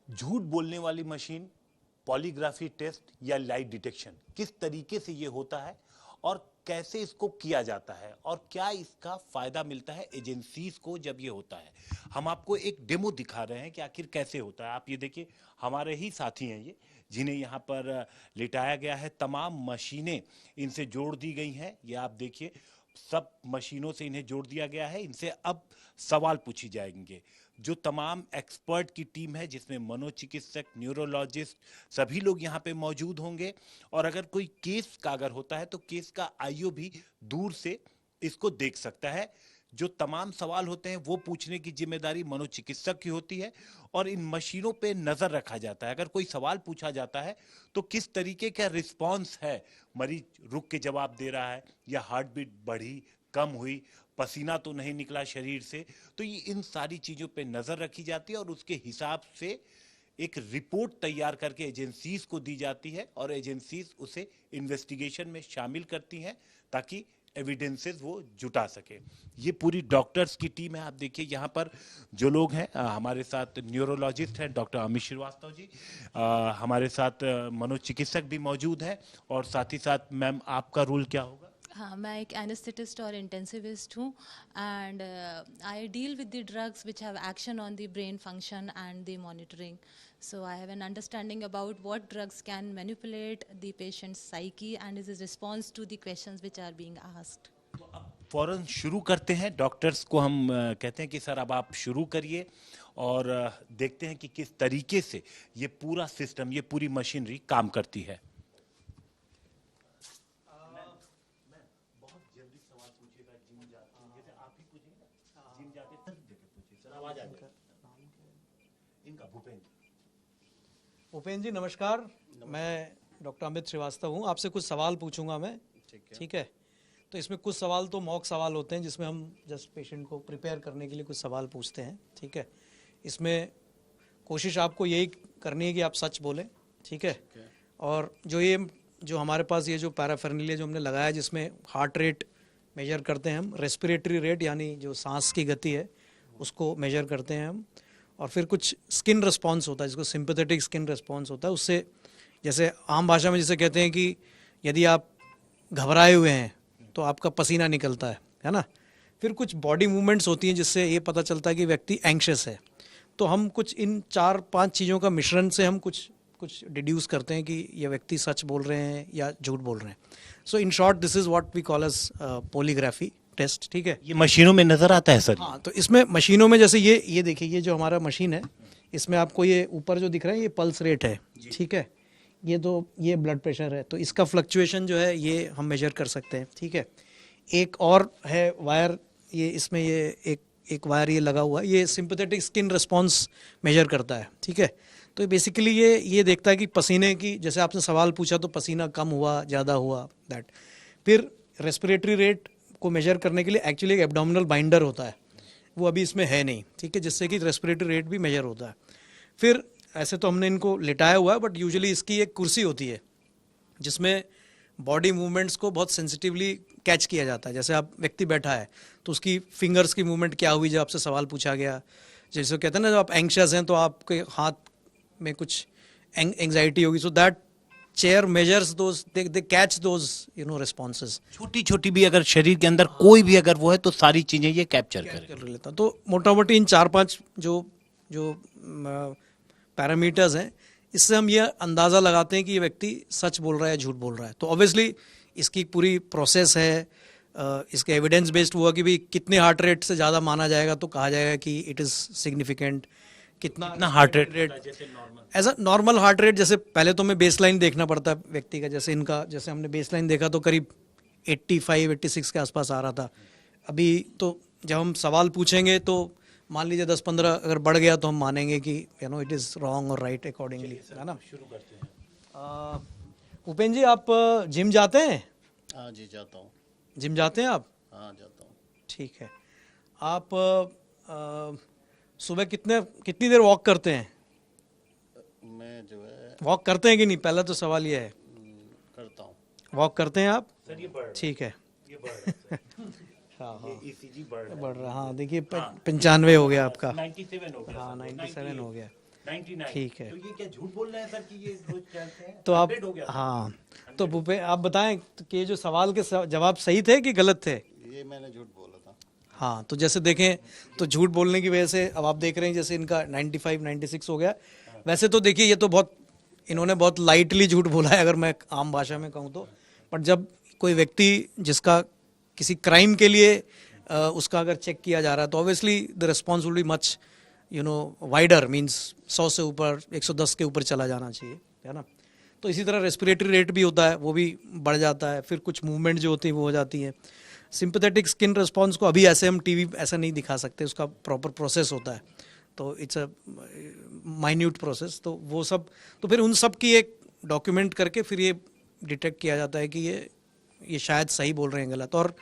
झूठ बोलने वाली मशीन, पॉलीग्राफी टेस्ट या लाई डिटेक्शन, किस तरीके से ये होता है और कैसे इसको किया जाता है और क्या इसका फायदा मिलता है एजेंसीज को जब ये होता है। हम आपको एक डेमो दिखा रहे हैं कि आखिर कैसे होता है। आप ये देखिए, हमारे ही साथी हैं ये, जिन्हें यहाँ पर लिटाया गया है। तमाम मशीनें इनसे जोड़ दी गई हैं। ये आप देखिए, सब मशीनों से इन्हें जोड़ दिया गया है। इनसे अब सवाल पूछी जाएंगे। जो तमाम एक्सपर्ट की टीम है, जिसमें मनोचिकित्सक, न्यूरोलॉजिस्ट, सभी लोग यहाँ पे मौजूद होंगे। और अगर कोई केस का अगर होता है तो केस का आईओ भी दूर से इसको देख सकता है। जो तमाम सवाल होते हैं वो पूछने की जिम्मेदारी मनोचिकित्सक की होती है और इन मशीनों पे नजर रखा जाता है। अगर कोई सवाल पूछा जाता है तो किस तरीके का रिस्पांस है, मरीज रुक के जवाब दे रहा है या हार्ट बीट बढ़ी, कम हुई, पसीना तो नहीं निकला शरीर से, तो ये इन सारी चीजों पे नजर रखी जाती है और उसके हिसाब से एक रिपोर्ट तैयार करके एजेंसीज को दी जाती है और एजेंसीज उसे इन्वेस्टिगेशन में शामिल करती हैं ताकि एविडेंसेस वो जुटा सके। ये पूरी डॉक्टर्स की टीम है। आप देखिए यहाँ पर जो लोग हैं, हमारे साथ न्यूरोलॉजिस्ट हैं डॉक्टर अमित श्रीवास्तव जी, हमारे साथ मनोचिकित्सक भी मौजूद हैं और साथ ही साथ मैम आपका रोल क्या होगा? हाँ, मैं एक एनेस्थेटिस्ट और इंटेंसिविस्ट हूँ and I deal with the drugs which have action on the brain function and the monitoring. So I have an understanding about what drugs can manipulate the patient's psyche and his response to the questions which are being asked. तो अब फौरन शुरू करते हैं। Doctors को हम कहते हैं कि सर अब आप शुरू करिए और देखते हैं कि किस तरीके से ये पूरा सिस्टम, ये पूरी मशीनरी काम करती है। उपेंद्र जी नमस्कार। मैं डॉक्टर अमित श्रीवास्तव हूँ। आपसे कुछ सवाल पूछूंगा मैं, ठीक है? तो इसमें कुछ सवाल तो मॉक सवाल होते हैं जिसमें हम जस्ट पेशेंट को प्रिपेयर करने के लिए कुछ सवाल पूछते हैं, ठीक है? इसमें कोशिश आपको यही करनी है कि आप सच बोलें, ठीक है? और जो हमारे पास ये जो पैराफर्निलिया जो हमने लगाया, जिसमें हार्ट रेट मेजर करते हैं हम, रेस्पिरेटरी रेट यानी जो सांस की गति है उसको मेजर करते हैं हम, और फिर कुछ स्किन रिस्पॉन्स होता है जिसको सिंपैथेटिक स्किन रिस्पॉन्स होता है। उससे जैसे आम भाषा में जिसे कहते हैं कि यदि आप घबराए हुए हैं तो आपका पसीना निकलता है ना? फिर कुछ बॉडी मूवमेंट्स होती हैं जिससे ये पता चलता है कि व्यक्ति एंग्शियस है। तो हम कुछ इन 4-5 चीज़ों का मिश्रण से हम कुछ डिड्यूस करते हैं कि ये व्यक्ति सच बोल रहे हैं या झूठ बोल रहे हैं। So in short this is what we call as polygraphy test, ठीक है? ये मशीनों में नजर आता है सर? हाँ, तो इसमें मशीनों में जैसे ये देखिए, ये जो हमारा मशीन है इसमें आपको ये ऊपर जो दिख रहा है ये पल्स रेट है, ठीक है? ये ब्लड प्रेशर है, तो इसका फ्लक्चुएशन जो है ये हम मेजर कर सकते हैं, ठीक है? एक और है वायर, ये इसमें ये एक वायर ये लगा हुआ है, ये सिंपैथेटिक स्किन रिस्पॉन्स मेजर करता है, ठीक है? तो बेसिकली ये देखता है कि पसीने की, जैसे आपने सवाल पूछा तो पसीना कम हुआ, ज़्यादा हुआ, दैट। फिर रेस्पिरेटरी रेट को मेजर करने के लिए एक्चुअली एक एब्डोमिनल बाइंडर होता है, वो अभी इसमें है नहीं, ठीक है? जिससे कि रेस्पिरेटरी रेट भी मेजर होता है। फिर ऐसे तो हमने इनको लिटाया हुआ है, बट यूजुअली इसकी एक कुर्सी होती है जिसमें बॉडी मूवमेंट्स को बहुत सेंसिटिवली कैच किया जाता है। जैसे आप व्यक्ति बैठा है तो उसकी फिंगर्स की मूवमेंट क्या हुई जब आपसे सवाल पूछा गया। जैसे कहते हैं ना, जब आप एंग्शियस हैं तो आपके हाथ में कुछ एंग्जाइटी होगी, so that chair measures those, they catch those responses. छोटी छोटी भी अगर शरीर के अंदर कोई भी अगर वो है तो सारी चीजें ये कैप्चर कर लेता। तो मोटा मोटी इन 4-5 जो पैरामीटर्स हैं, इससे हम ये अंदाज़ा लगाते हैं कि ये व्यक्ति सच बोल रहा है या झूठ बोल रहा है। तो ऑब्वियसली इसकी पूरी प्रोसेस है, इसके एविडेंस बेस्ड हुआ कि भाई कितने हार्ट रेट से ज़्यादा माना जाएगा तो कहा जाएगा कि इट इज़ सिग्निफिकेंट। कितना heart rate as a normal heart rate, जैसे पहले तो हमें बेसलाइन देखना पड़ता है व्यक्ति का। जैसे हमने बेसलाइन देखा तो करीब 85-86 के आसपास आ रहा था। अभी तो जब हम सवाल पूछेंगे तो मान लीजिए 10-15 अगर बढ़ गया तो हम मानेंगे कि इट इज़ रॉन्ग और राइट अकॉर्डिंगली, है ना? शुरू करते हैं। उपेंद्र जी, आप जिम जाते हैं? हाँ जी, जाता हूँ। जिम जाते हैं आप? हाँ, जाता हूँ। ठीक है। आप सुबह कितनी देर वॉक करते हैं? मैं जो है वॉक करते हैं कि नहीं, पहला तो सवाल ये है। करता हूँ। वॉक करते हैं आप? सर ये बढ़ ठीक है। ये बढ़ रहा है हाँ, ये ईसीजी बढ़ बढ़ रहा। हाँ, देखिए 95 हो गया आपका। 97 हो गया। हाँ, 97 हो गया। 99। ठीक है। तो ये क्या झूठ बोल रहे हैं सर कि ये रोज टहलते हैं? तो आप 100 हो गया। हाँ, तो भूपे आप बताएं कि ये जो सवाल के जवाब सही थे कि गलत थे? ये मैंने झूठ बोला था। हाँ, तो जैसे देखें तो झूठ बोलने की वजह से अब आप देख रहे हैं जैसे इनका 95 96 हो गया। वैसे तो देखिए ये तो बहुत इन्होंने बहुत लाइटली झूठ बोला है अगर मैं आम भाषा में कहूँ तो। बट जब कोई व्यक्ति जिसका किसी क्राइम के लिए उसका अगर चेक किया जा रहा है तो obviously the response will be much wider, means 100 से ऊपर 110 के ऊपर चला जाना चाहिए, है ना। तो इसी तरह रेस्पिरेटरी रेट भी होता है, वो भी बढ़ जाता है। फिर कुछ मूवमेंट जो होती है वो हो जाती है। सिंपैथेटिक स्किन रिस्पॉन्स को अभी ऐसे हम टीवी ऐसा नहीं दिखा सकते, उसका प्रॉपर प्रोसेस होता है, तो इट्स अ माइन्यूट प्रोसेस। तो वो सब तो फिर उन सब की एक डॉक्यूमेंट करके फिर ये डिटेक्ट किया जाता है कि ये शायद सही बोल रहे हैं गलत। और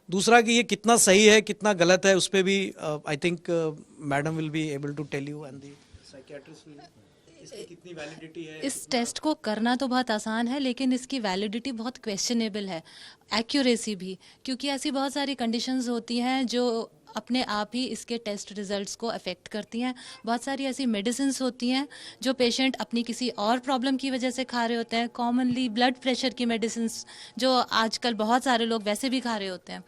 दूसरा कि ये कितना सही है कितना गलत है उस पर भी I think madam will be able to tell you and the psychiatrist will, इसकी कितनी वैलिडिटी है। इस टेस्ट को करना तो बहुत आसान है, लेकिन इसकी वैलिडिटी बहुत क्वेश्चनेबल है, एक्यूरेसी भी, क्योंकि ऐसी बहुत सारी कंडीशंस होती हैं जो अपने आप ही इसके टेस्ट रिजल्ट्स को अफेक्ट करती हैं। बहुत सारी ऐसी मेडिसिन्स होती हैं जो पेशेंट अपनी किसी और प्रॉब्लम की वजह से खा रहे होते हैं। कॉमनली ब्लड प्रेशर की मेडिसिन्स जो आजकल बहुत सारे लोग वैसे भी खा रहे होते हैं,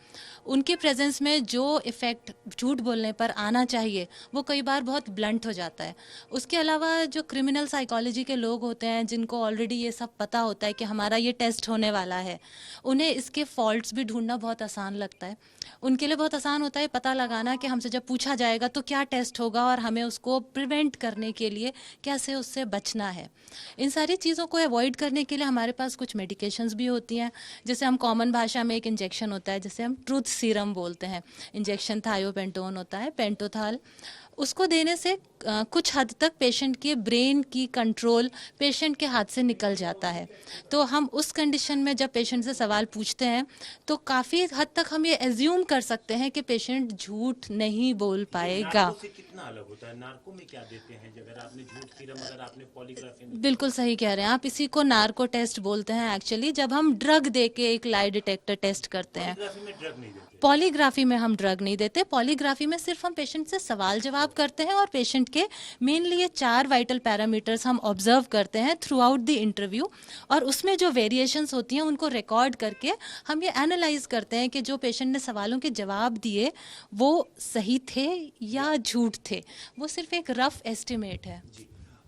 उनके प्रेजेंस में जो इफ़ेक्ट झूठ बोलने पर आना चाहिए वो कई बार बहुत ब्लंट हो जाता है। उसके अलावा जो क्रिमिनल साइकोलॉजी के लोग होते हैं जिनको ऑलरेडी ये सब पता होता है कि हमारा ये टेस्ट होने वाला है, उन्हें इसके फॉल्ट्स भी ढूंढना बहुत आसान लगता है। उनके लिए बहुत आसान होता है पता लगाना कि हमसे जब पूछा जाएगा तो क्या टेस्ट होगा और हमें उसको प्रिवेंट करने के लिए कैसे उससे बचना है। इन सारी चीज़ों को अवॉइड करने के लिए हमारे पास कुछ मेडिकेशंस भी होती हैं। जैसे हम कॉमन भाषा में एक इंजेक्शन होता है जिसे हम ट्रूथ सीरम बोलते हैं। इंजेक्शन थायोपेंटोन होता है, पेंटोथाल, उसको देने से कुछ हद तक पेशेंट के ब्रेन की कंट्रोल पेशेंट के हाथ से निकल जाता है। तो हम उस कंडीशन में जब पेशेंट से सवाल पूछते हैं तो काफ़ी हद तक हम ये एज्यूम कर सकते हैं कि पेशेंट झूठ नहीं बोल पाएगा। नार्को से कितना अलग होता है? नार्को में क्या देते हैं? अगर आपने झूठ सीरम, अगर आपने पॉलीग्राफी में, बिल्कुल सही कह रहे हैं आप, इसी को नार्को टेस्ट बोलते हैं एक्चुअली, जब हम ड्रग दे के एक लाई डिटेक्टर टेस्ट करते हैं। पॉलीग्राफी में ड्रग नहीं देते। पॉलीग्राफी में हम ड्रग नहीं देते। पॉलीग्राफी में सिर्फ हम पेशेंट से सवाल जवाब करते हैं और पेशेंट के मेनली ये 4 वाइटल पैरामीटर्स हम ऑब्जर्व करते हैं थ्रू आउट द इंटरव्यू, और उसमें जो वेरिएशंस होती हैं उनको रिकॉर्ड करके हम ये एनालाइज करते हैं कि जो पेशेंट ने सवालों के जवाब दिए वो सही थे या झूठ थे। वो सिर्फ एक रफ एस्टिमेट है।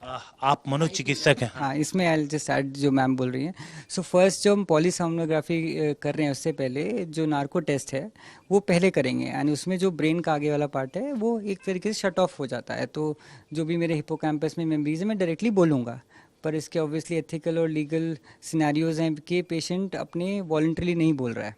आप मनोचिकित्सक हैं। हाँ, इसमें आई जस्ट ऐड जो मैम बोल रही हैं। सो फर्स्ट जो हम पॉलीसोमनोग्राफी कर रहे हैं उससे पहले जो नार्को टेस्ट है वो पहले करेंगे, यानी उसमें जो ब्रेन का आगे वाला पार्ट है वो एक तरीके से शट ऑफ हो जाता है। तो जो भी मेरे हिपोकैम्पस में मेमोरीज है मैं डायरेक्टली बोलूँगा, पर इसके ऑब्वियसली एथिकल और लीगल सिनेरियोज हैं कि पेशेंट अपने वॉलंटरली नहीं बोल रहा है,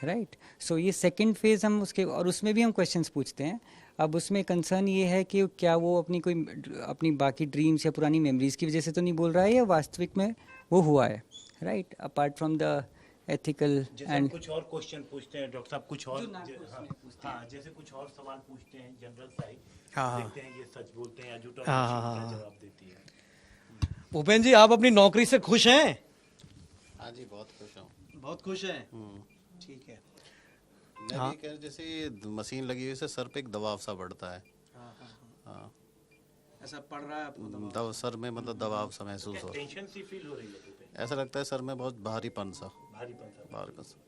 राइट। सो ये सेकंड फेज़ हम उसके, और उसमें भी हम क्वेश्चंस पूछते हैं। अब उसमें कंसर्न ये है कि क्या वो अपनी बाकी ड्रीम्स या पुरानी मेमोरीज की वजह से तो नहीं बोल रहा है या वास्तविक में वो हुआ है, right. Apart from the ethical and कुछ और क्वेश्चन पूछते हैं डॉक्टर साहब, कुछ और हाँ, जैसे कुछ और सवाल पूछते हैं जनरल साइड, देखते हैं ये सच बोलते हैं या झूठ, और क्या जवाब देती है। भूपेन जी, आप अपनी नौकरी से खुश हैं? हाँ जी, बहुत खुश हूँ। बहुत खुश हैं, ठीक है। मैं भी कह, जैसे ये मशीन लगी हुई से सर पे एक दबाव सा बढ़ता है। हाँ, ऐसा पड़ रहा है आपको? सर में मतलब दबाव सा महसूस हो, टेंशन सी फील हो रही है? ऐसा लगता है सर में बहुत भारीपन सा। भारीपन सा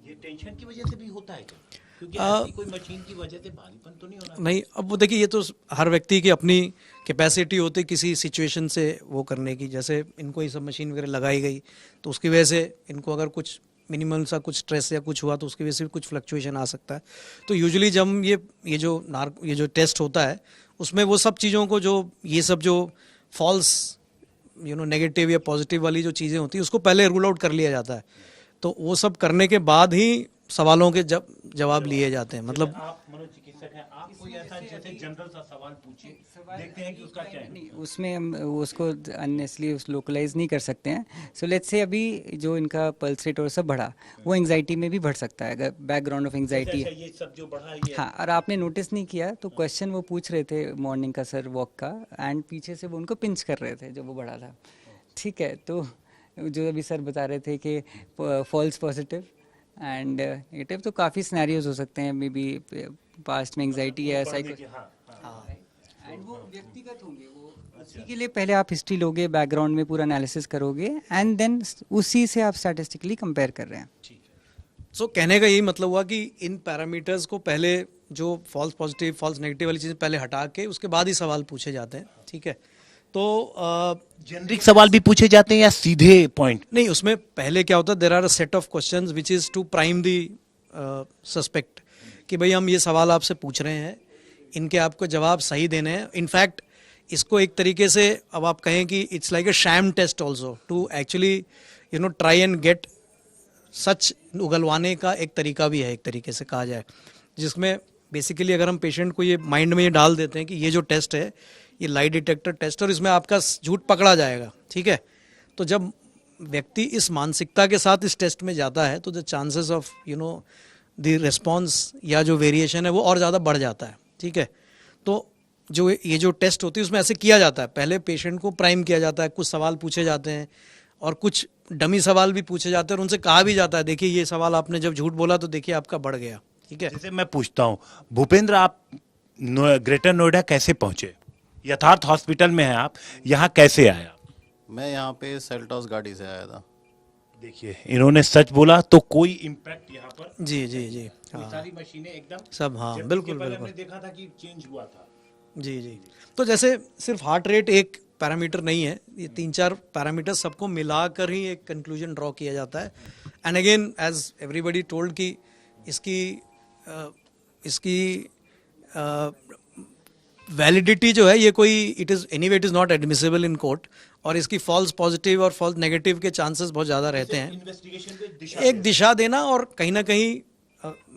ये टेंशन की वजह से भी होता है क्या? क्योंकि ऐसी कोई मशीन की वजह से भारीपन तो नहीं होना? नहीं, अब वो देखिए ये तो हर व्यक्ति की अपनी कैपेसिटी होती है किसी सिचुएशन से वो करने की। जैसे इनको ये सब मशीन वगैरह लगाई गई तो उसकी वजह से इनको अगर कुछ मिनिमल सा कुछ स्ट्रेस या कुछ हुआ तो उसकी वजह से भी कुछ फ्लक्चुएशन आ सकता है। तो यूजुअली जब ये जो टेस्ट होता है उसमें वो सब चीज़ों को, जो ये सब जो फॉल्स नेगेटिव या पॉजिटिव वाली जो चीज़ें होती हैं उसको पहले रूल आउट कर लिया जाता है। तो वो सब करने के बाद ही सवालों के जवाब लिए जाते हैं। मतलब आप मनोचिकित्सक हैं, आप कोई ऐसा जैसे जनरल सा सवाल पूछिए, देखते हैं कि उसका क्या है। नहीं, उसमें हम उसको अननेसली लोकलाइज नहीं कर सकते हैं। सो लेट्स से अभी जो इनका पल्स रेट और सब बढ़ा, वो एंजाइटी में भी बढ़ सकता है, अगर बैकग्राउंड ऑफ एंजाइटी है। ये सब जो बढ़ा है ये हाँ, और आपने नोटिस नहीं किया तो क्वेश्चन वो पूछ रहे थे मॉर्निंग का सर वॉक का, एंड पीछे से वो उनको पिंच कर रहे थे जब वो बढ़ा था, ठीक है। तो जो अभी सर बता रहे थे कि फॉल्स पॉजिटिव एंड नेगेटिव, तो काफ़ी सिनेरियोज हो सकते हैं, मे बी पास्ट में एंजाइटी है, साइको, एंड वो व्यक्तिगत होंगे, उसी के लिए पहले आप हिस्ट्री लोगे, बैकग्राउंड में पूरा एनालिसिस करोगे एंड देन उसी से आप स्टैटिस्टिकली कंपेयर कर रहे हैं। सो कहने का यही मतलब हुआ कि इन पैरामीटर्स को पहले जो फॉल्स पॉजिटिव फॉल्स नेगेटिव वाली चीज़ें पहले हटा के उसके बाद ही सवाल पूछे जाते हैं, ठीक है। तो जेनरिक सवाल भी पूछे जाते हैं या सीधे पॉइंट? नहीं, उसमें पहले क्या होता है, there are a set of questions which is to prime the suspect कि भाई हम ये सवाल आपसे पूछ रहे हैं, इनके आपको जवाब सही देने हैं। इनफैक्ट इसको एक तरीके से अब आप कहें कि it's like a sham test also to actually try and get सच उगलवाने का एक तरीका भी है, एक तरीके से कहा जाए, जिसमें बेसिकली अगर हम पेशेंट को ये माइंड में ये डाल देते हैं कि ये जो टेस्ट है ये लाई डिटेक्टर टेस्ट और इसमें आपका झूठ पकड़ा जाएगा, ठीक है। तो जब व्यक्ति इस मानसिकता के साथ इस टेस्ट में जाता है तो the chances of the response या जो वेरिएशन है वो और ज़्यादा बढ़ जाता है, ठीक है। तो जो ये जो टेस्ट होती है उसमें ऐसे किया जाता है, पहले पेशेंट को प्राइम किया जाता है, कुछ सवाल पूछे जाते हैं और कुछ डमी सवाल भी पूछे जाते हैं और उनसे कहा भी जाता है देखिए ये सवाल आपने जब झूठ बोला तो देखिए आपका बढ़ गया, ठीक है। जैसे मैं पूछता हूँ, भूपेंद्र आप ग्रेटर नोएडा कैसे पहुंचे? यथार्थ हॉस्पिटल में हैं आप, यहाँ कैसे आया? मैं यहाँ पे सेल्टॉस गाड़ी से आया था। देखिए इन्होंने सच बोला तो कोई इम्पैक्ट यहाँ पर जी जी जी, ये हाँ सारी मशीनें एकदम सब, हाँ जब बिल्कुल इसके पहले बिल्कुल, हमने देखा था कि चेंज हुआ था। जी जी। तो जैसे सिर्फ हार्ट रेट एक पैरामीटर नहीं है, ये 3-4 पैरामीटर सबको मिलाकर ही एक कंक्लूजन ड्रॉ किया जाता है। And again as everybody told कि इसकी वैलिडिटी जो है ये कोई it is not admissible in court, और इसकी फॉल्स पॉजिटिव और फॉल्स नेगेटिव के चांसेस बहुत ज़्यादा रहते हैं। इन्वेस्टिगेशन को एक दिशा देना और कहीं ना कहीं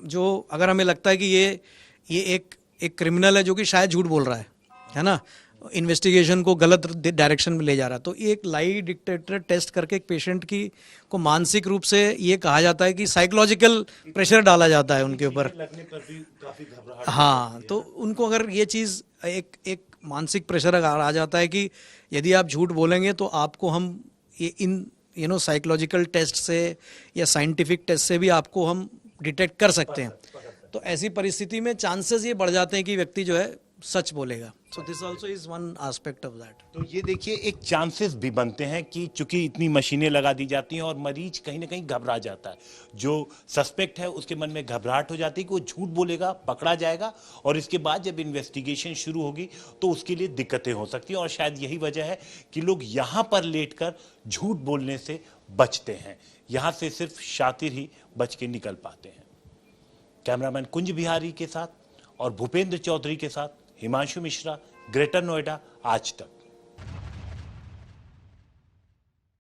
जो अगर हमें लगता है कि ये एक क्रिमिनल है जो कि शायद झूठ बोल रहा है ना, इन्वेस्टिगेशन को गलत डायरेक्शन में ले जा रहा है, तो एक लाई डिटेक्टर टेस्ट करके एक पेशेंट को मानसिक रूप से ये कहा जाता है कि साइकोलॉजिकल प्रेशर डाला जाता है उनके ऊपर। लगने पर भी काफी घबराहट। हाँ, तो उनको अगर ये चीज़ एक मानसिक प्रेशर अगर आ जाता है कि यदि आप झूठ बोलेंगे तो आपको हम ये इन साइकोलॉजिकल टेस्ट से या साइंटिफिक टेस्ट से भी आपको हम डिटेक्ट कर सकते हैं, तो ऐसी परिस्थिति में चांसेस ये बढ़ जाते हैं कि व्यक्ति जो है सच बोलेगा। So this also is one aspect of that. तो ये देखिए एक चांसेस भी बनते हैं कि चूंकि इतनी मशीनें लगा दी जाती हैं और मरीज कहीं ना कहीं घबरा जाता है, जो सस्पेक्ट है उसके मन में घबराहट हो जाती है कि वो झूठ बोलेगा, पकड़ा जाएगा, और इसके बाद जब इन्वेस्टिगेशन शुरू होगी तो उसके लिए दिक्कतें हो सकती हैं। और शायद यही वजह है कि लोग यहाँ पर लेटकर झूठ बोलने से बचते हैं, यहाँ से सिर्फ शातिर ही बच के निकल पाते हैं। कैमरामैन कुंज बिहारी के साथ और भूपेंद्र चौधरी के साथ हिमांशु मिश्रा, ग्रेटर नोएडा, आज तक।